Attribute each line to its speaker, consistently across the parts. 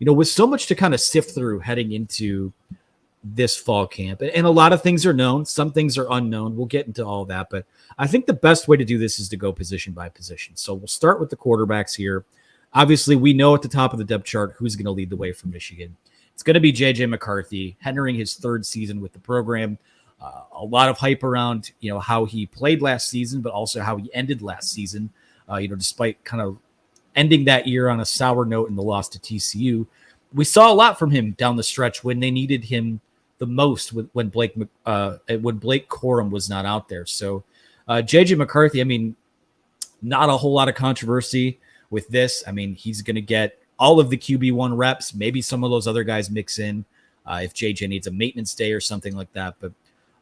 Speaker 1: with so much to kind of sift through heading into this fall camp, and a lot of things are known, some things are unknown. We'll get into all of that, but I think the best way to do this is to go position by position. So we'll start with the quarterbacks here. Obviously, we know at the top of the depth chart who's going to lead the way from Michigan. It's going to be J.J. McCarthy, entering his third season with the program. A lot of hype around, how he played last season, but also how he ended last season. Despite kind of ending that year on a sour note in the loss to TCU, we saw a lot from him down the stretch when they needed him the most, when Blake Corum was not out there. So J.J. McCarthy, not a whole lot of controversy with this. He's going to get all of the QB1 reps. Maybe some of those other guys mix in if JJ needs a maintenance day or something like that. But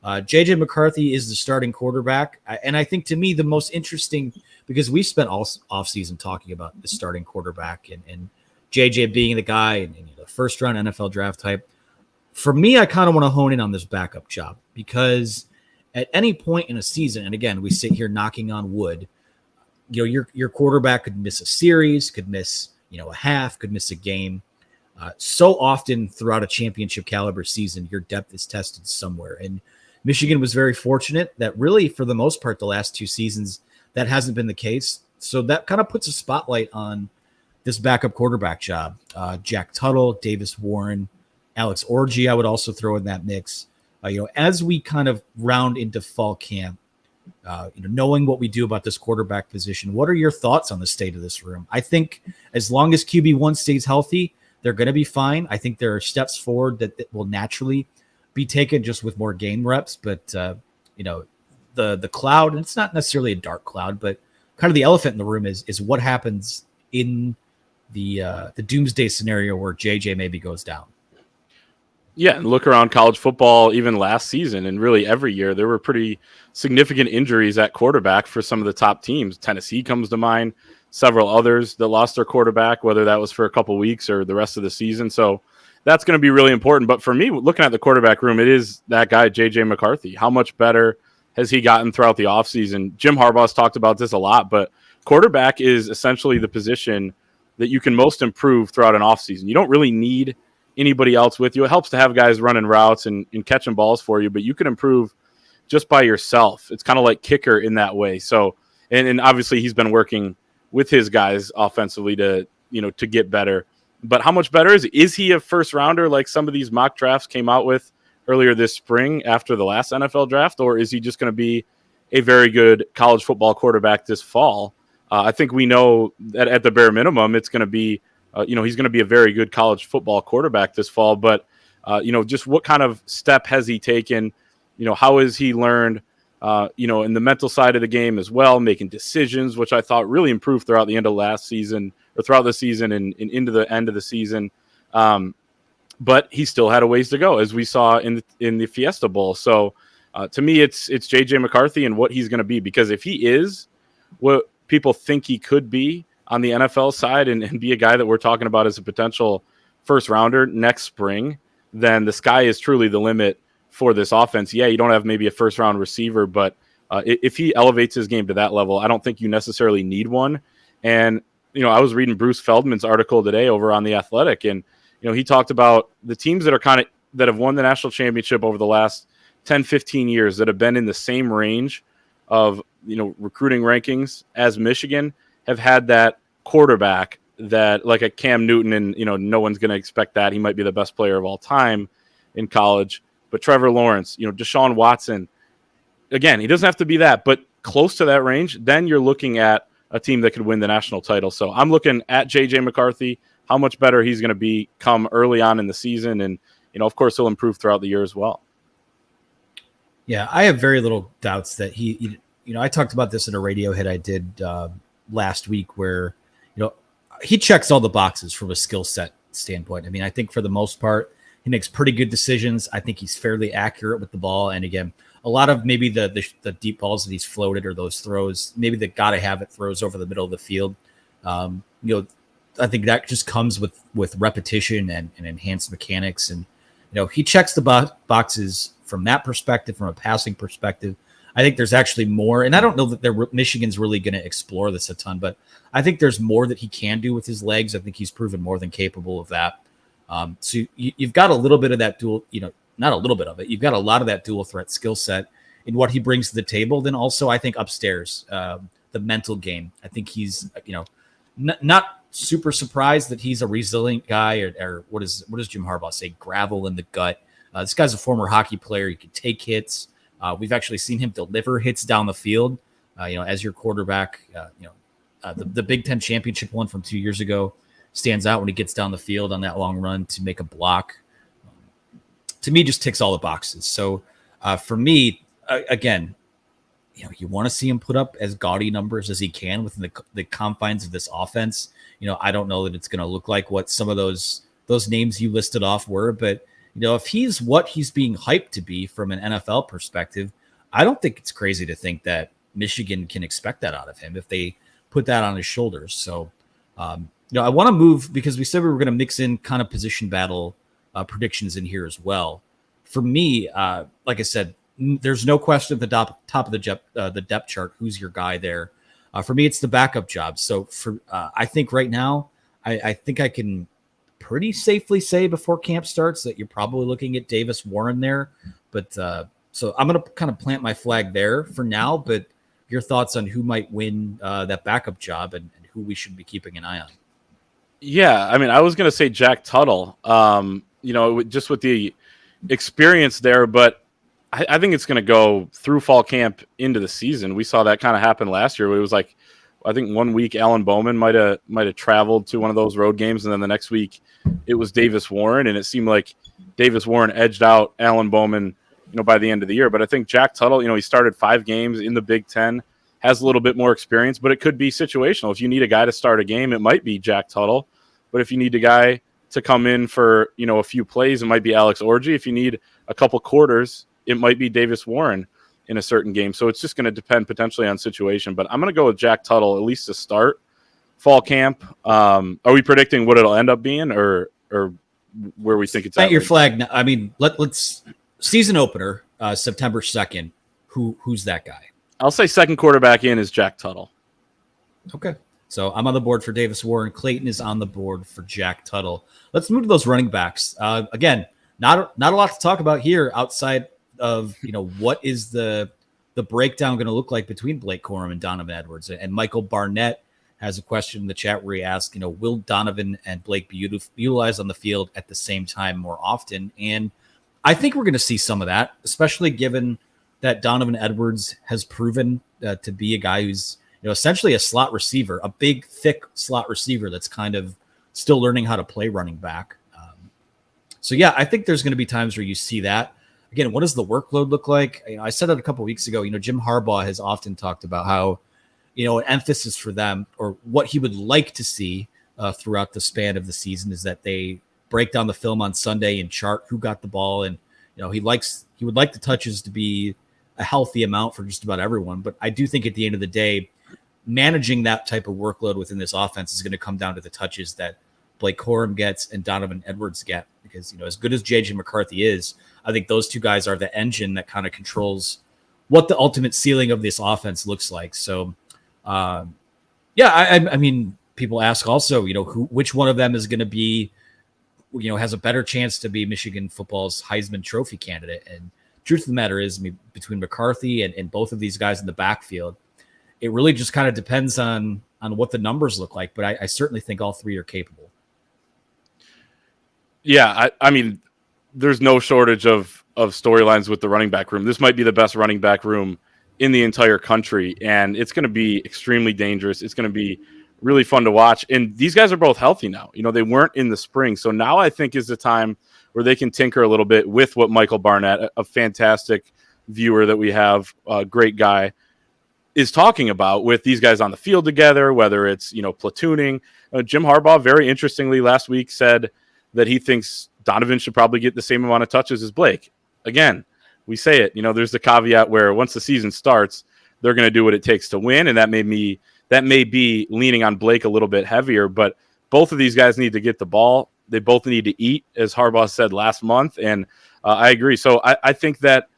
Speaker 1: JJ McCarthy is the starting quarterback. And I think, to me, the most interesting, because we've spent all offseason talking about the starting quarterback and JJ being the guy and the first round NFL draft type. For me, I kind of want to hone in on this backup job, because at any point in a season, and again, we sit here knocking on wood, your quarterback could miss a series, could miss a half, could miss a game. So often throughout a championship caliber season, your depth is tested somewhere. And Michigan was very fortunate that really, for the most part, the last two seasons, that hasn't been the case. So that kind of puts a spotlight on this backup quarterback job. Jack Tuttle, Davis Warren, Alex Orji, I would also throw in that mix. As we kind of round into fall camp, knowing what we do about this quarterback position, what are your thoughts on the state of this room? I think as long as QB1 stays healthy, they're going to be fine. I think there are steps forward that will naturally be taken just with more game reps. But, the cloud, and it's not necessarily a dark cloud, but kind of the elephant in the room is what happens in the doomsday scenario where JJ maybe goes down.
Speaker 2: Yeah, and look around college football even last season, and really every year, there were pretty significant injuries at quarterback for some of the top teams. Tennessee comes to mind, several others that lost their quarterback, whether that was for a couple weeks or the rest of the season. So that's going to be really important. But for me, looking at the quarterback room, it is that guy, J.J. McCarthy. How much better has he gotten throughout the offseason? Jim Harbaugh's talked about this a lot, but quarterback is essentially the position that you can most improve throughout an offseason. You don't really need anybody else with you. It helps to have guys running routes and catching balls for you, but you can improve just by yourself. It's kind of like kicker in that way. So, and obviously he's been working with his guys offensively to get better. But how much better is he a first rounder like some of these mock drafts came out with earlier this spring after the last NFL draft, or is he just going to be a very good college football quarterback this fall? I think we know that at the bare minimum, it's going to be he's going to be a very good college football quarterback this fall, but, just what kind of step has he taken? How has he learned, in the mental side of the game as well, making decisions, which I thought really improved throughout the end of last season or throughout the season and into the end of the season. But he still had a ways to go, as we saw in the Fiesta Bowl. So to me, it's J.J. McCarthy and what he's going to be, because if he is what people think he could be on the NFL side and be a guy that we're talking about as a potential first rounder next spring, then the sky is truly the limit for this offense. Yeah, you don't have maybe a first round receiver, but if he elevates his game to that level, I don't think you necessarily need one. And, I was reading Bruce Feldman's article today over on The Athletic, and, he talked about the teams that have won the national championship over the last 10, 15 years that have been in the same range of, recruiting rankings as Michigan have had that quarterback that, like a Cam Newton, and no one's going to expect that. He might be the best player of all time in college, but Trevor Lawrence, Deshaun Watson, again, he doesn't have to be that, but close to that range, then you're looking at a team that could win the national title. So I'm looking at J.J. McCarthy, how much better he's going to become early on in the season, and of course he'll improve throughout the year as well.
Speaker 1: Yeah, I have very little doubts that he I talked about this in a radio hit I did last week, where he checks all the boxes from a skill set standpoint. I think for the most part he makes pretty good decisions. I think he's fairly accurate with the ball, and again, a lot of maybe the deep balls that he's floated, or those throws, maybe the gotta have it throws over the middle of the field, I think that just comes with repetition and enhanced mechanics, and he checks the boxes from that perspective, from a passing perspective. I think there's actually more, and I don't know that Michigan's really going to explore this a ton, but I think there's more that he can do with his legs. I think he's proven more than capable of that. So you've got a little bit of that dual, not a little bit of it. You've got a lot of that dual threat skill set in what he brings to the table. Then also, I think upstairs, the mental game. I think he's, not super surprised that he's a resilient guy, or what does Jim Harbaugh say? Gravel in the gut. This guy's a former hockey player. He can take hits. We've actually seen him deliver hits down the field. As your quarterback, the Big Ten championship one from 2 years ago stands out when he gets down the field on that long run to make a block. To me, just ticks all the boxes. So for me, again, you want to see him put up as gaudy numbers as he can within the confines of this offense. I don't know that it's going to look like what some of those names you listed off were, but if he's what he's being hyped to be from an NFL perspective, I don't think it's crazy to think that Michigan can expect that out of him if they put that on his shoulders. So, I want to move because we said we were going to mix in kind of position battle predictions in here as well. For me, like I said, there's no question at the top of the depth chart who's your guy there. For me, it's the backup job. So I think right now, I think I can pretty safely say before camp starts that you're probably looking at Davis Warren there. But so I'm going to kind of plant my flag there for now. But your thoughts on who might win that backup job and who we should be keeping an eye on?
Speaker 2: Yeah, I mean, I was going to say Jack Tuttle, just with the experience there, but I think it's going to go through fall camp into the season. We saw that kind of happen last year. It was like, I think 1 week Alan Bowman might have traveled to one of those road games, and then the next week it was Davis Warren, and it seemed like Davis Warren edged out Alan Bowman, by the end of the year. But I think Jack Tuttle, he started 5 games in the Big Ten, has a little bit more experience, but it could be situational. If you need a guy to start a game, it might be Jack Tuttle. But if you need a guy to come in for, a few plays, it might be Alex Orji. If you need a couple quarters, it might be Davis Warren in a certain game. So it's just going to depend potentially on situation. But I'm going to go with Jack Tuttle, at least to start fall camp. Are we predicting what it'll end up being or where we think it's at?
Speaker 1: Your flag. I mean, let's season opener, September 2nd. Who's that guy?
Speaker 2: I'll say second quarterback in is Jack Tuttle.
Speaker 1: Okay. So I'm on the board for Davis Warren. Clayton is on the board for Jack Tuttle. Let's move to those running backs. Again, not a lot to talk about here outside of, what is the breakdown going to look like between Blake Corum and Donovan Edwards. And Michael Barnett has a question in the chat where he asks, will Donovan and Blake be utilized on the field at the same time more often? And I think we're going to see some of that, especially given that Donovan Edwards has proven to be a guy who's, essentially a slot receiver, a big, thick slot receiver that's kind of still learning how to play running back. So, yeah, I think there's going to be times where you see that. Again, what does the workload look like? I said it a couple of weeks ago. Jim Harbaugh has often talked about how, an emphasis for them or what he would like to see throughout the span of the season is that they break down the film on Sunday and chart who got the ball. And, he would like the touches to be a healthy amount for just about everyone. But I do think at the end of the day, managing that type of workload within this offense is going to come down to the touches that Blake Corum gets and Donovan Edwards get, because, as good as JJ McCarthy is, I think those two guys are the engine that kind of controls what the ultimate ceiling of this offense looks like. So, I mean, people ask also, which one of them is going to be, has a better chance to be Michigan football's Heisman Trophy candidate. And truth of the matter is, between McCarthy and both of these guys in the backfield, it really just kind of depends on what the numbers look like. But I certainly think all three are capable.
Speaker 2: Yeah, I mean, there's no shortage of storylines with the running back room. This might be the best running back room in the entire country, and it's going to be extremely dangerous. It's going to be really fun to watch. And these guys are both healthy now. They weren't in the spring. So now I think is the time where they can tinker a little bit with what Michael Barnett, a fantastic viewer that we have, a great guy, is talking about with these guys on the field together, whether it's, platooning. Jim Harbaugh, very interestingly, last week said that he thinks Donovan should probably get the same amount of touches as Blake. Again, we say it, there's the caveat where once the season starts, they're going to do what it takes to win. And that may be leaning on Blake a little bit heavier, but both of these guys need to get the ball. They both need to eat, as Harbaugh said last month. And I agree. So I think that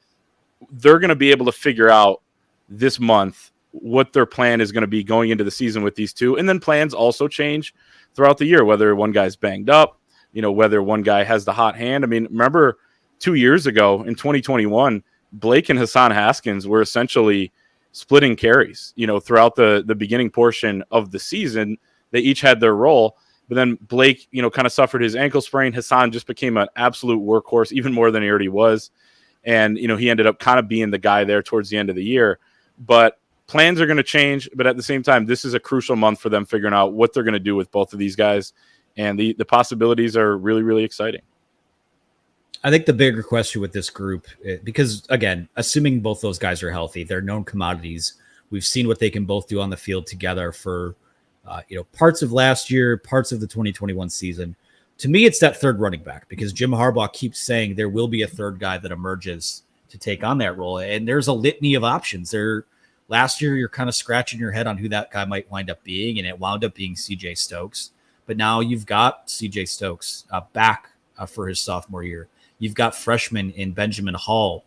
Speaker 2: they're going to be able to figure out this month what their plan is going to be going into the season with these two. And then plans also change throughout the year, whether one guy's banged up, whether one guy has the hot hand. I mean, remember 2 years ago in 2021, Blake and Hassan Haskins were essentially splitting carries, throughout the beginning portion of the season. They each had their role, but then Blake, kind of suffered his ankle sprain. Hassan just became an absolute workhorse, even more than he already was. And, he ended up kind of being the guy there towards the end of the year. But plans are going to change. But at the same time, this is a crucial month for them figuring out what they're going to do with both of these guys. And the possibilities are really, really exciting.
Speaker 1: I think the bigger question with this group, because again, assuming both those guys are healthy, they're known commodities. We've seen what they can both do on the field together for, parts of last year, parts of the 2021 season. To me, it's that third running back, because Jim Harbaugh keeps saying there will be a third guy that emerges to take on that role. And there's a litany of options there. Last year, you're kind of scratching your head on who that guy might wind up being, and it wound up being CJ Stokes. But now you've got CJ Stokes back for his sophomore year. You've got freshman in Benjamin Hall,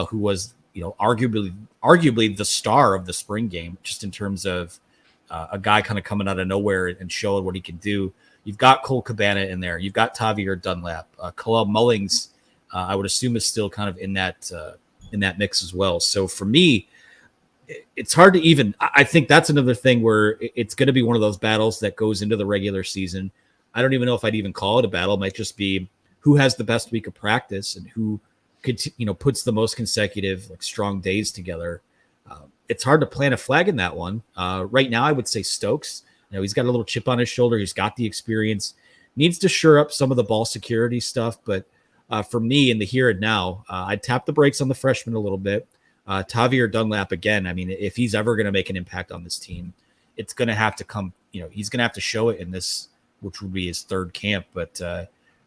Speaker 1: who was, arguably the star of the spring game, just in terms of a guy kind of coming out of nowhere and showing what he can do. You've got Cole Cabana in there. You've got Tavier Dunlap. Kalel Mullings, I would assume, is still kind of in that mix as well. So for me, it's hard to even. I think that's another thing where it's going to be one of those battles that goes into the regular season. I don't even know if I'd even call it a battle. It might just be who has the best week of practice and who could, puts the most consecutive strong days together. It's hard to plant a flag in that one. Right now, I would say Stokes. He's got a little chip on his shoulder. He's got the experience. Needs to shore up some of the ball security stuff. But for me, in the here and now, I'd tap the brakes on the freshman a little bit. Tavier Dunlap, again, I mean, if he's ever going to make an impact on this team, it's going to have to come, he's going to have to show it in this, which would be his third camp. But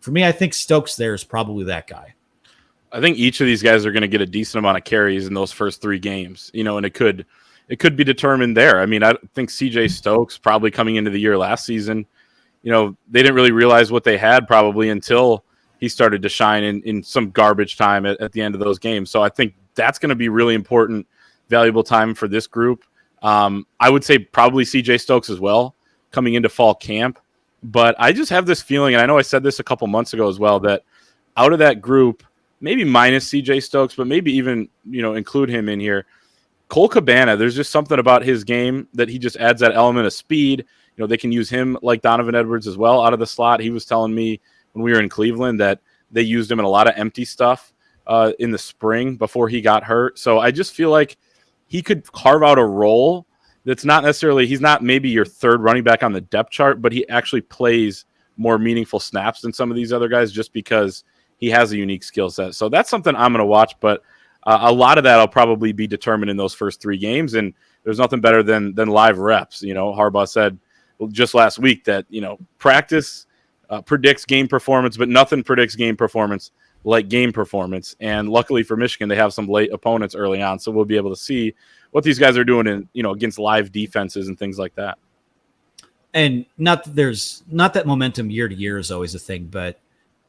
Speaker 1: for me, I think Stokes there is probably that guy.
Speaker 2: I think each of these guys are going to get a decent amount of carries in those first 3 games, and it could be determined there. I mean, I think CJ Stokes, probably coming into the year last season, they didn't really realize what they had probably until he started to shine in some garbage time at the end of those games. So I think that's going to be really important, valuable time for this group. I would say probably CJ Stokes as well coming into fall camp. But I just have this feeling, and I know I said this a couple months ago as well, that out of that group, maybe minus CJ Stokes, but maybe even, include him in here, Cole Cabana, there's just something about his game that he just adds that element of speed. They can use him like Donovan Edwards as well out of the slot. He was telling me when we were in Cleveland that they used him in a lot of empty stuff in the spring before he got hurt. So I just feel like he could carve out a role that's not necessarily, he's not maybe your third running back on the depth chart, but he actually plays more meaningful snaps than some of these other guys just because he has a unique skill set. So that's something I'm going to watch, but a lot of that will probably be determined in those first 3 games. And there's nothing better than live reps. Harbaugh said just last week that, practice predicts game performance, but nothing predicts game performance like game performance. And luckily for Michigan, they have some late opponents early on. So we'll be able to see what these guys are doing in, against live defenses and things like that.
Speaker 1: And not that momentum year to year is always a thing, but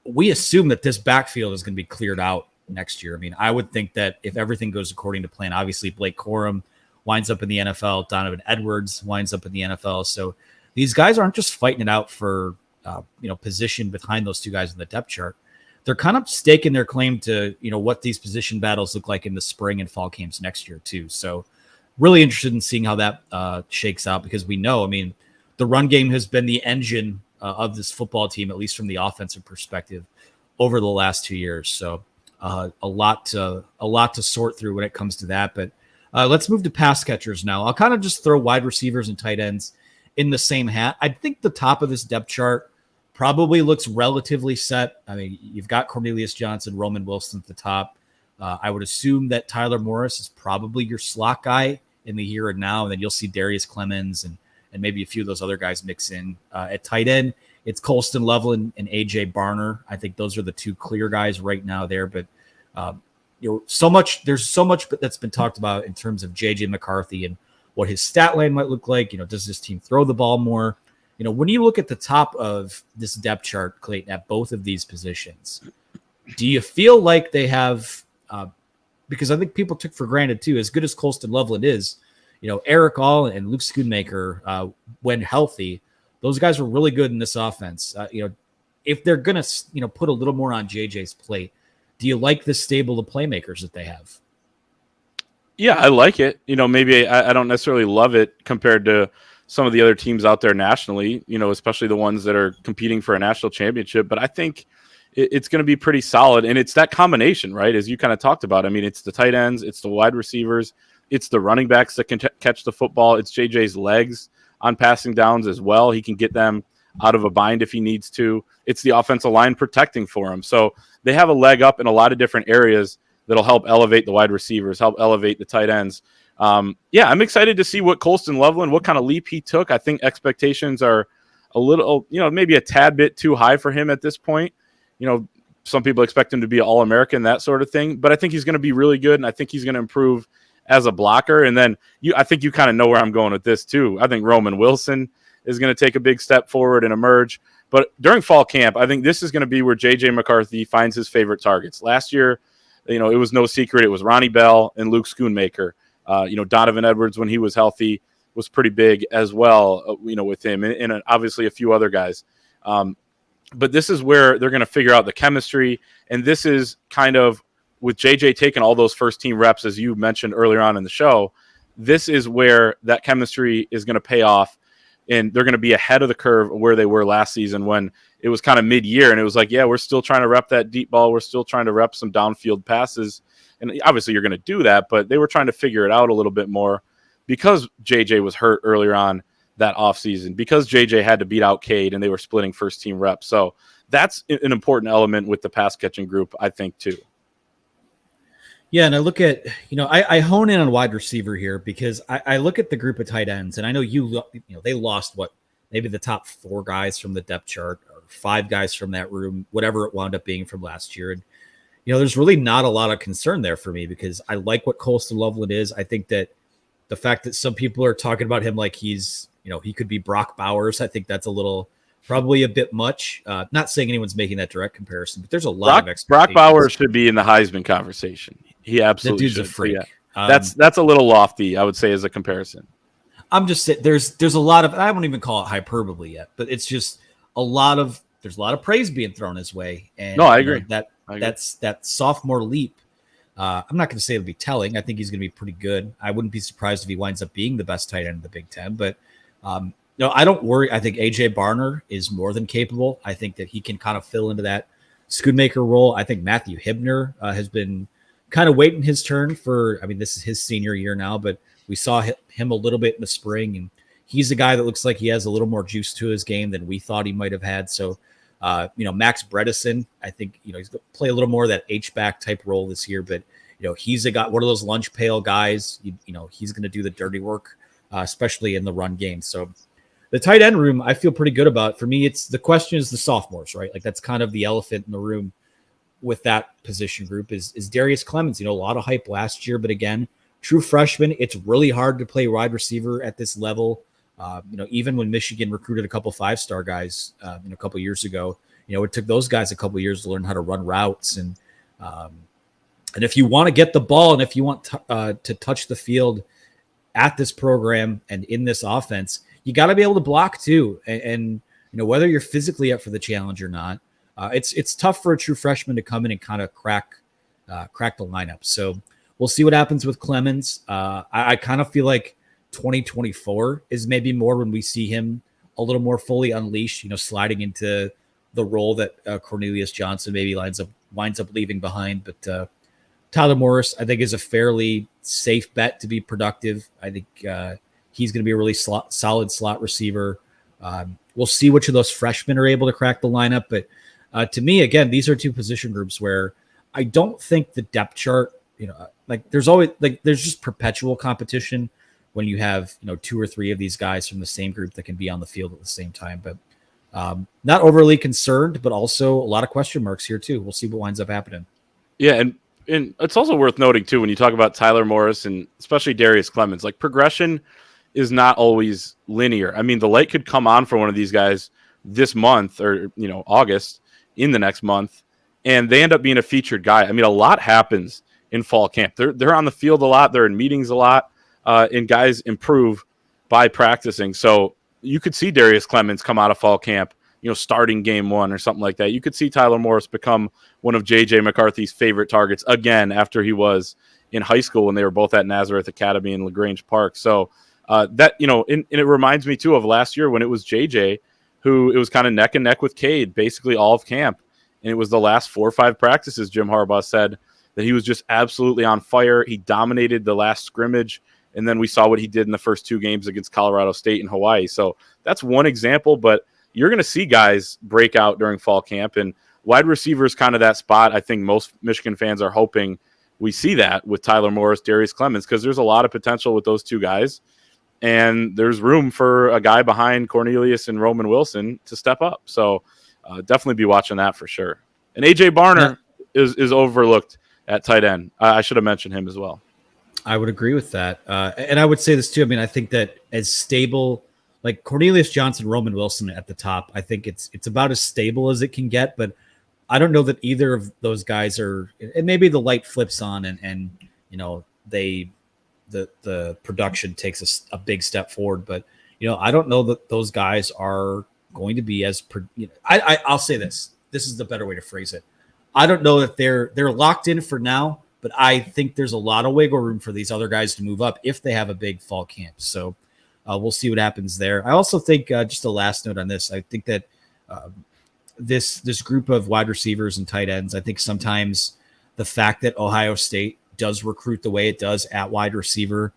Speaker 1: we assume that this backfield is going to be cleared out next year. I mean, I would think that if everything goes according to plan, obviously Blake Corum winds up in the NFL, Donovan Edwards winds up in the NFL. So these guys aren't just fighting it out for, position behind those 2 guys in the depth chart. They're kind of staking their claim to, what these position battles look like in the spring and fall camps next year too. So really interested in seeing how that shakes out, because we know, I mean, the run game has been the engine of this football team, at least from the offensive perspective, over the last 2 years. So a lot to sort through when it comes to that. But let's move to pass catchers now. I'll kind of just throw wide receivers and tight ends in the same hat. I think the top of this depth chart probably looks relatively set. I mean, you've got Cornelius Johnson, Roman Wilson at the top. I would assume that Tyler Morris is probably your slot guy in the here and now, and then you'll see Darius Clemens and maybe a few of those other guys mix in. At tight end, it's Colston Loveland and A.J. Barner. I think those are the 2 clear guys right now there. But, there's so much that's been talked about in terms of J.J. McCarthy and what his stat line might look like. Does this team throw the ball more? When you look at the top of this depth chart, Clayton, at both of these positions, do you feel like they have because I think people took for granted too, as good as Colston Loveland is, Eric All and Luke Schoonmaker, when healthy, those guys were really good in this offense. if they're going to, put a little more on JJ's plate, do you like the stable of playmakers that they have?
Speaker 2: Yeah, I like it. Maybe I don't necessarily love it compared to some of the other teams out there nationally, especially the ones that are competing for a national championship. But I think it's going to be pretty solid. And it's that combination, right? As you kind of talked about. I mean, it's the tight ends, it's the wide receivers, it's the running backs that can catch the football. It's JJ's legs on passing downs as well. He can get them out of a bind if he needs to. It's the offensive line protecting for him. So they have a leg up in a lot of different areas that'll help elevate the wide receivers, help elevate the tight ends. I'm excited to see what Colston Loveland, what kind of leap he took. I think expectations are a little, maybe a tad bit too high for him at this point. Some people expect him to be an All-American, that sort of thing. But I think he's going to be really good, and I think he's going to improve as a blocker. And then I think you kind of know where I'm going with this too. I think Roman Wilson is going to take a big step forward and emerge. But during fall camp, I think this is going to be where J.J. McCarthy finds his favorite targets. Last year, it was no secret. It was Ronnie Bell and Luke Schoonmaker. Donovan Edwards, when he was healthy, was pretty big as well, with him and obviously a few other guys. But this is where they're going to figure out the chemistry. And this is kind of with JJ taking all those first team reps, as you mentioned earlier on in the show, this is where that chemistry is going to pay off. And they're going to be ahead of the curve of where they were last season when it was kind of mid-year. And it was like, yeah, we're still trying to rep that deep ball. We're still trying to rep some downfield passes. And obviously you're going to do that, but they were trying to figure it out a little bit more because JJ was hurt earlier on that offseason, because JJ had to beat out Cade and they were splitting first team reps. So that's an important element with the pass catching group, I think, too.
Speaker 1: Yeah, and I look at, I hone in on wide receiver here because I look at the group of tight ends, and I know they lost maybe the top 4 guys from the depth chart or 5 guys from that room, whatever it wound up being from last year. And, there's really not a lot of concern there for me because I like what Colston Loveland is. I think that the fact that some people are talking about him like he's, he could be Brock Bowers, I think that's probably a bit much. Not saying anyone's making that direct comparison, but there's a lot of expectations.
Speaker 2: Brock Bowers should be in the Heisman conversation. He absolutely
Speaker 1: should. That dude's a freak.
Speaker 2: Yeah. That's a little lofty, I would say, as a comparison.
Speaker 1: I'm just saying there's a lot of, I won't even call it hyperbole yet, but it's just there's a lot of praise being thrown his way. And
Speaker 2: no, I agree.
Speaker 1: That's that sophomore leap. I'm not going to say it'll be telling. I think he's going to be pretty good. I wouldn't be surprised if he winds up being the best tight end in the Big Ten, but I don't worry. I think AJ Barner is more than capable. I think that he can kind of fill into that Schoonmaker role. I think Matthew Hibner has been kind of waiting his turn this is his senior year now, but we saw him a little bit in the spring, and he's a guy that looks like he has a little more juice to his game than we thought he might have had. So, Max Bredesen, I think, he's going to play a little more of that H-back type role this year, but, he's one of those lunch pail guys. He's going to do the dirty work, especially in the run game. So the tight end room, I feel pretty good about. For me, the question is the sophomores, right? Like that's kind of the elephant in the room with that position group is Darius Clemens. A lot of hype last year, but again, true freshman. It's really hard to play wide receiver at this level. Even when Michigan recruited a couple 5-star guys, a couple years ago, it took those guys a couple years to learn how to run routes. And if you want to get the ball and if you want to touch the field at this program and in this offense, you got to be able to block too. And whether you're physically up for the challenge or not, it's tough for a true freshman to come in and kind of crack the lineup. So we'll see what happens with Clemens. I kind of feel like 2024 is maybe more when we see him a little more fully unleashed, sliding into the role that Cornelius Johnson maybe winds up leaving behind. But Tyler Morris, I think, is a fairly safe bet to be productive. I think he's going to be a really solid slot receiver. We'll see which of those freshmen are able to crack the lineup. But to me, again, these are 2 position groups where I don't think the depth chart, there's just perpetual competition when you have, 2 or 3 of these guys from the same group that can be on the field at the same time. But not overly concerned, but also a lot of question marks here too. We'll see what winds up happening.
Speaker 2: Yeah. And it's also worth noting too, when you talk about Tyler Morris and especially Darius Clemens, like progression is not always linear. I mean, the light could come on for one of these guys this month or, August in the next month, and they end up being a featured guy. I mean, a lot happens in fall camp. They're on the field a lot. They're in meetings a lot, and guys improve by practicing. So you could see Darius Clemens come out of fall camp starting game one or something like that. You could see Tyler Morris become one of J.J. McCarthy's favorite targets again after he was in high school when they were both at Nazareth Academy in LaGrange Park. So that, and it reminds me too of last year when it was J.J. who it was kind of neck and neck with Cade basically all of camp. And it was the last 4 or 5 practices, Jim Harbaugh said, that he was just absolutely on fire. He dominated the last scrimmage. And then we saw what he did in the first 2 games against Colorado State and Hawaii. So that's one example, but you're going to see guys break out during fall camp, and wide receiver is kind of that spot. I think most Michigan fans are hoping we see that with Tyler Morris, Darius Clemens, because there's a lot of potential with those 2 guys, and there's room for a guy behind Cornelius and Roman Wilson to step up. So definitely be watching that for sure. And A.J. Barner is overlooked at tight end. I should have mentioned him as well.
Speaker 1: I would agree with that. And I would say this too. I mean, I think that as stable, like Cornelius Johnson, Roman Wilson at the top, I think it's about as stable as it can get, but I don't know that either of those guys are, and maybe the light flips on and the production takes a big step forward, but I don't know that those guys are going to be as, I'll say this is the better way to phrase it. I don't know that they're locked in for now, but I think there's a lot of wiggle room for these other guys to move up if they have a big fall camp. So we'll see what happens there. I also think just a last note on this. I think that this group of wide receivers and tight ends, I think sometimes the fact that Ohio State does recruit the way it does at wide receiver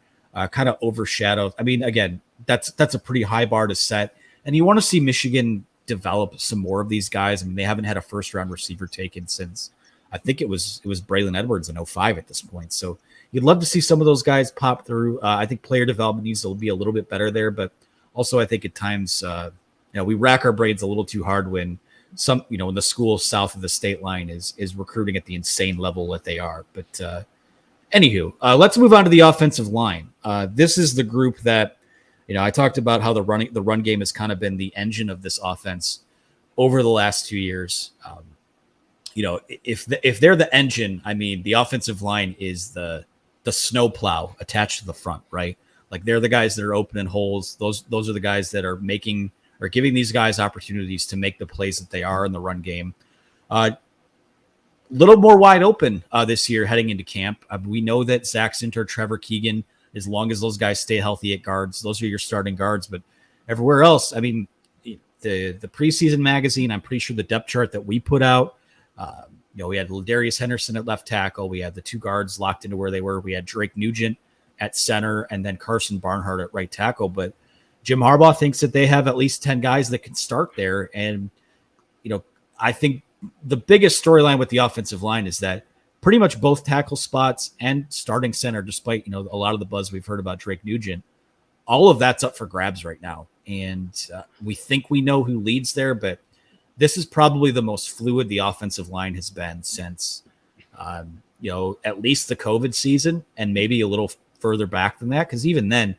Speaker 1: kind of overshadows. I mean, again, that's a pretty high bar to set. And you want to see Michigan develop some more of these guys. I mean, they haven't had a first-round receiver taken since I think it was Braylon Edwards in 2005 at this point. So you'd love to see some of those guys pop through. I think player development needs to be a little bit better there, but also I think at times, we rack our brains a little too hard when when the school south of the state line is recruiting at the insane level that they are. But anywho, let's move on to the offensive line. This is the group that, I talked about how the run game has kind of been the engine of this offense over the last 2 years. If they're the engine, I mean, the offensive line is the snowplow attached to the front, right? Like they're the guys that are opening holes. Those are the guys that are giving these guys opportunities to make the plays that they are in the run game. Little more wide open this year heading into camp. We know that Zach Sinter, Trevor Keegan, as long as those guys stay healthy at guards, those are your starting guards. But everywhere else, I mean, the preseason magazine, I'm pretty sure the depth chart that we put out, we had Ladarius Henderson at left tackle. We had the 2 guards locked into where they were. We had Drake Nugent at center and then Carson Barnhart at right tackle. But Jim Harbaugh thinks that they have at least 10 guys that can start there. And, I think the biggest storyline with the offensive line is that pretty much both tackle spots and starting center, despite, a lot of the buzz we've heard about Drake Nugent, all of that's up for grabs right now. And we think we know who leads there, but this is probably the most fluid the offensive line has been since, at least the COVID season and maybe a little further back than that. Because even then,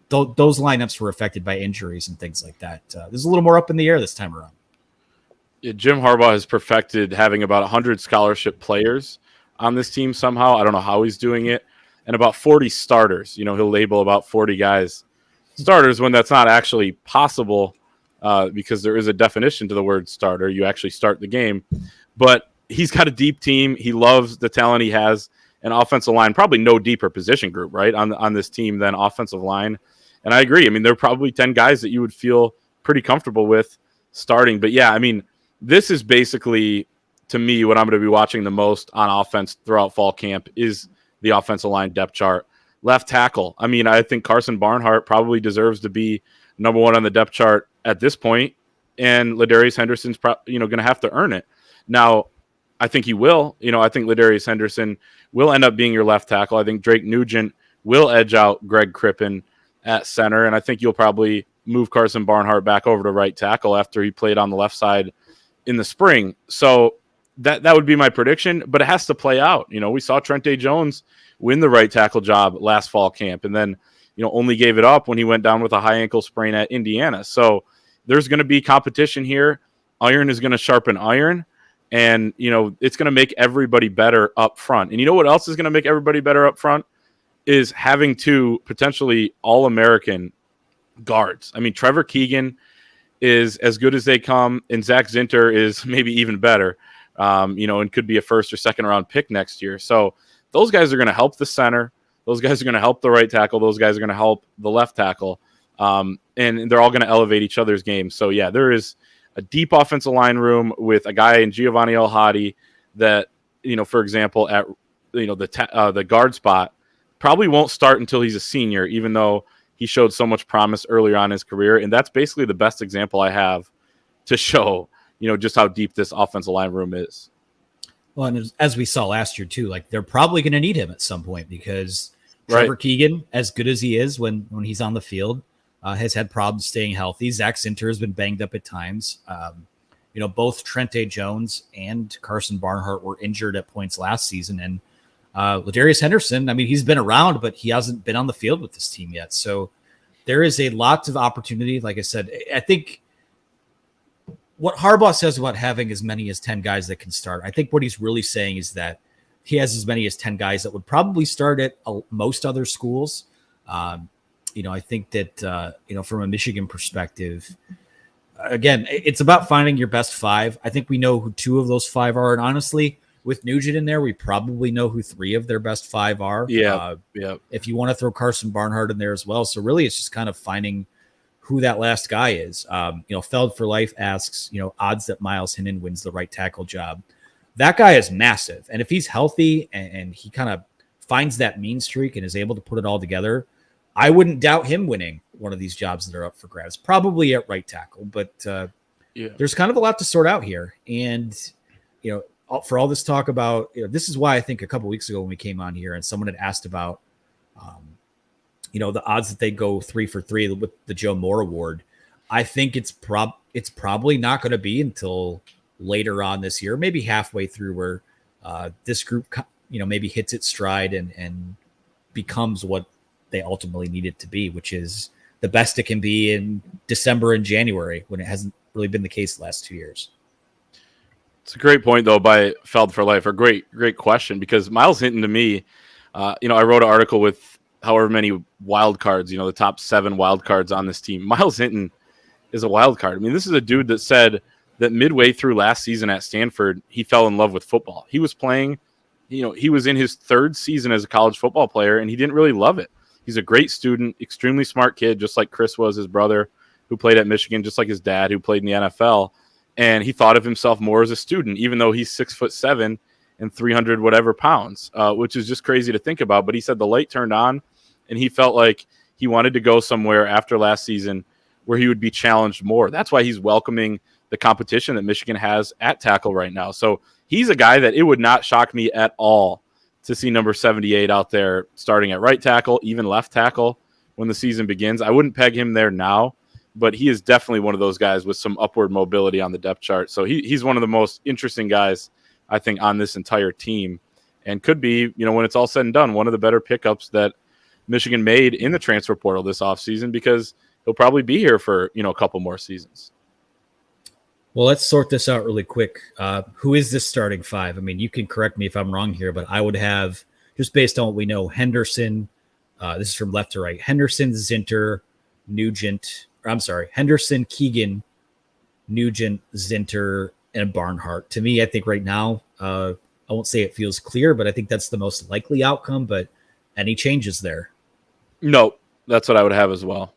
Speaker 1: those lineups were affected by injuries and things like that. There's a little more up in the air this time around.
Speaker 2: Yeah, Jim Harbaugh has perfected having about 100 scholarship players on this team somehow. I don't know how he's doing it. And about 40 starters. He'll label about 40 guys starters when that's not actually possible because there is a definition to the word starter. You actually start the game. But he's got a deep team. He loves the talent he has. An offensive line, probably no deeper position group, right, on this team than offensive line. And I agree. I mean, there are probably 10 guys that you would feel pretty comfortable with starting. But, yeah, I mean, this is basically, to me, what I'm going to be watching the most on offense throughout fall camp is the offensive line depth chart. Left tackle. I mean, I think Carson Barnhart probably deserves to be number 1 on the depth chart at this point, and Ladarius Henderson's going to have to earn it. Now, I think he will. I think Ladarius Henderson will end up being your left tackle. I think Drake Nugent will edge out Greg Crippen at center, and I think you'll probably move Carson Barnhart back over to right tackle after he played on the left side in the spring. So that would be my prediction, but it has to play out. We saw Trente Jones win the right tackle job last fall camp and then, only gave it up when he went down with a high ankle sprain at Indiana. So there's going to be competition here. Iron is going to sharpen iron, and, it's going to make everybody better up front. And you know what else is going to make everybody better up front is having 2 potentially All-American guards. I mean, Trevor Keegan is as good as they come, and Zach Zinter is maybe even better, and could be a first or second round pick next year. So those guys are going to help the center. Those guys are going to help the right tackle. Those guys are going to help the left tackle. And they're all going to elevate each other's game. So, yeah, there is a deep offensive line room with a guy in Giovanni El Hadi that, for example, at the guard spot probably won't start until he's a senior, even though he showed so much promise earlier on in his career. And that's basically the best example I have to show, just how deep this offensive line room is.
Speaker 1: Well, and as we saw last year too, like they're probably going to need him at some point because Trevor Keegan, as good as he is when he's on the field, has had problems staying healthy. Zach Zinter has been banged up at times. Both Trente Jones and Carson Barnhart were injured at points last season. And Ladarius Henderson, I mean, he's been around, but he hasn't been on the field with this team yet. So there is a lot of opportunity. Like I said, I think what Harbaugh says about having as many as 10 guys that can start, I think what he's really saying is that he has as many as 10 guys that would probably start at most other schools. I think that, from a Michigan perspective, again, it's about finding your best five. I think we know who two of those five are. And honestly, with Nugent in there, we probably know who three of their best five are.
Speaker 2: Yeah.
Speaker 1: If you want to throw Carson Barnhart in there as well. So really, it's just kind of finding who that last guy is. Feld for Life asks, odds that Miles Hinnon wins the right tackle job. That guy is massive. And if he's healthy and he kind of finds that mean streak and is able to put it all together, I wouldn't doubt him winning one of these jobs that are up for grabs, probably at right tackle. But there's kind of a lot to sort out here. And, for all this talk about, this is why I think a couple weeks ago when we came on here and someone had asked about, the odds that they go 3 for 3 with the Joe Moore Award. I think it's probably not going to be until later on this year, maybe halfway through, where this group, maybe hits its stride and becomes what they ultimately need it to be, which is the best it can be in December and January, when it hasn't really been the case the last 2 years.
Speaker 2: It's a great point, though, by Feld for Life. A great question, because Miles Hinton, to me, I wrote an article with however many wild cards, the top 7 wild cards on this team. Miles Hinton is a wild card. I mean, this is a dude that said that midway through last season at Stanford, he fell in love with football. He was playing, he was in his 3rd season as a college football player, and he didn't really love it. He's a great student, extremely smart kid, just like Chris was, his brother, who played at Michigan, just like his dad, who played in the NFL. And he thought of himself more as a student, even though he's 6'7" and 300 whatever pounds, which is just crazy to think about. But he said the light turned on, and he felt like he wanted to go somewhere after last season where he would be challenged more. That's why he's welcoming the competition that Michigan has at tackle right now. So he's a guy that it would not shock me at all to see number 78 out there starting at right tackle, even left tackle when the season begins. I wouldn't peg him there now, but he is definitely one of those guys with some upward mobility on the depth chart. So he's one of the most interesting guys, I think, on this entire team, and could be, when it's all said and done, one of the better pickups that Michigan made in the transfer portal this offseason, because he'll probably be here for, a couple more seasons.
Speaker 1: Well, let's sort this out really quick. Who is this starting 5? I mean, you can correct me if I'm wrong here, but I would have, just based on what we know, Henderson, this is from left to right, Henderson, Zinter, Henderson, Keegan, Nugent, Zinter, and Barnhart. To me, I think right now, I won't say it feels clear, but I think that's the most likely outcome. But any changes there?
Speaker 2: No, that's what I would have as well.